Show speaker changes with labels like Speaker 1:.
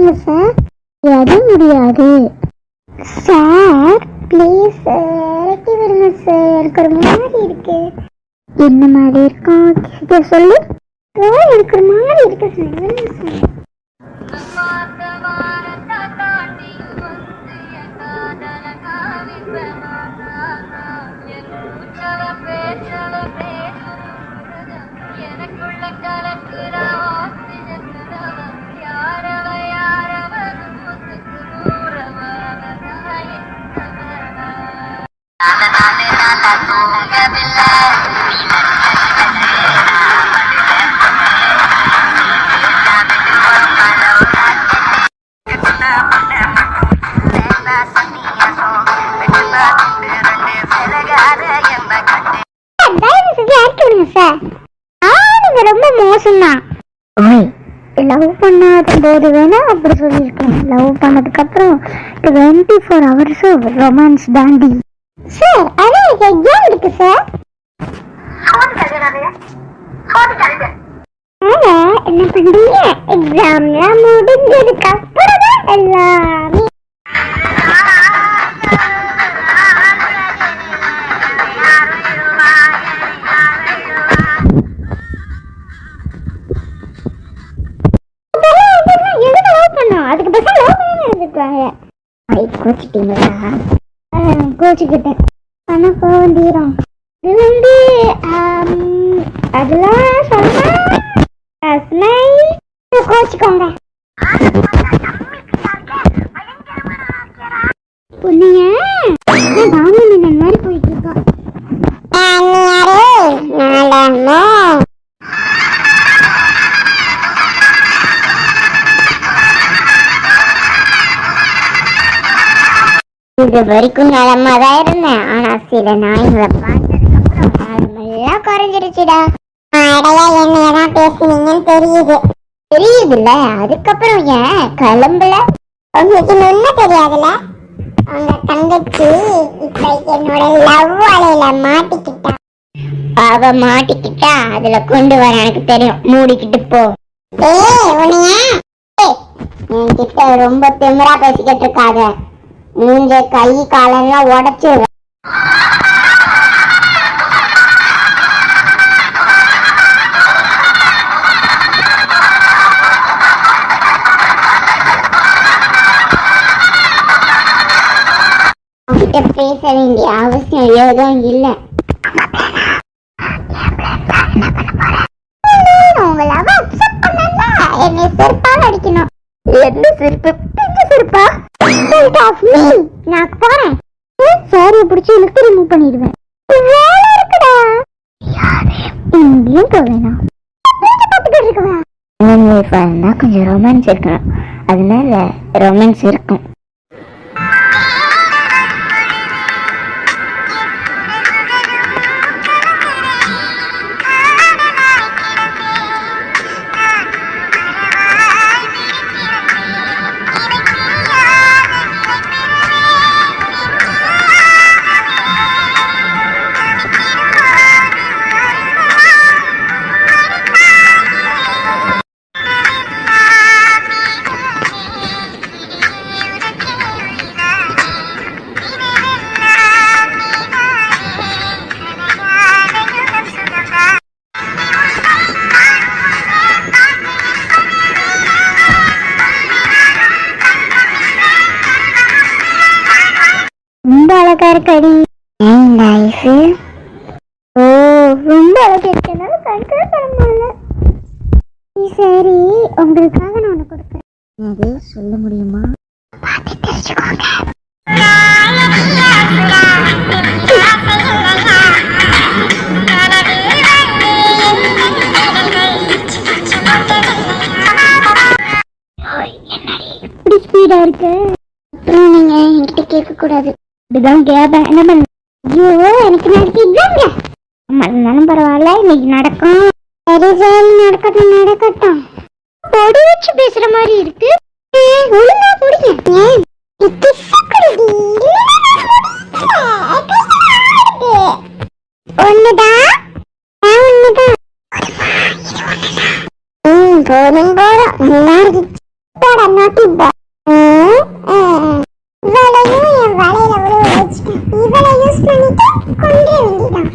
Speaker 1: விடுங்க சார். அது முடியாது சார். ப்ளீஸ் இறக்கி விடுங்க சார். எனக்கு ஒரு மாதிரி இருக்கு. என்ன மாதிரி இருக்கும் சொல்லு. எனக்கு ஒரு மாதிரி இருக்கு சார். ரொம்ப மோசம்தான். லவ் பண்ணாத போது வேணா அப்படி சொல்லியிருக்கேன். லவ் பண்ணதுக்கு அப்புறம் 24 hours ரொமான்ஸ் தாண்டி சார். ஆனா எக்ஸாம் இருக்கு சார். என்ன பண்றீங்க? எக்ஸாம்லாம் முடிஞ்சதுக்கு அப்புறம் தான் எல்லாமே. அதுக்கு பசங்க கோச்சிட்டீங்களா? கோச்சிக்கிட்டேன். ஆனா கோவம் தீரும். இது வந்து அதெல்லாம் சொன்னா கோச்சிக்கோங்க. பொண்ணுங்க பாமன் மாதிரி போயிட்டு இருக்கோம். இது வரைக்கும் நலமா தான் இருந்தேன். ஆனா சில நாய்களை பார்த்ததுக்கு அப்புறம் குறைஞ்சிருச்சுடா. என்னையதான் பேசுனீங்கன்னு தெரியுதுல்ல. அதுக்கப்புறம் ஏன் கிளம்பல? உங்களுக்கு ஒண்ணு தெரியாதுல. அவங்க தங்கச்சி இப்ப என்னோட லவ் வலையில மாட்டிக்கிட்டா. அவ மாட்டிக்கிட்டா அதுல கொண்டு வர எனக்கு தெரியும். மூடிக்கிட்டு போ. என்கிட்ட ரொம்ப திமிரா பேசிக்கிட்டு இருக்காத. மூஞ்ச கை காலெல்லாம் உடைச்சிருவேன். உங்ககிட்ட பேச வேண்டிய அவசியம் எதுவும் இல்லை. உங்களை என்னை செருப்பால் அடிக்கணும். என்ன செருப்பு? செருப்பா? நான் போறேன். சாரிய பிடிச்சி இழுத்து ரிமூவ் பண்ணிடுவேன். எங்கேயும் போவேணாம். கொஞ்சம் ரொமான்ஸ் இருக்கணும். அதனால ரொமான்ஸ் இருக்கும். ரொம்ப அழகா இருக்கடி. ஓ ரொம்ப அழகா இருக்கனால கண்ட்ரோல் பண்ண முடியல. சரி உங்களுக்காக நான் ஒன்று கொடுக்குறேன். அது சொல்ல முடியுமா? பார்த்து தெரிஞ்சுக்கோங்க. எப்படி ஸ்பீடா இருக்கு? அப்புறம் நீங்க என்கிட்ட கேட்க கூடாது. இதுதான் கேப்பேன். என்ன பண்ண? ஐயோ எனக்கு நாளைக்கு எக்ஸாம்ங்க. இருந்தாலும் பரவாயில்ல, இன்னைக்கு நடக்கும். சரி சரி நடக்கட்டும். பொடி வச்சு பேசுற மாதிரி இருக்கு. ஒழுங்கா புடிங்க. ஒண்ணுதான் போதும் நல்லா இருக்கு. போடா நாட்டி பா. இவளையும் என் வலையில விழுவ வச்சுட்டேன். இவளை யூஸ் பண்ணிட்டு கொண்டு வேண்டியதான்.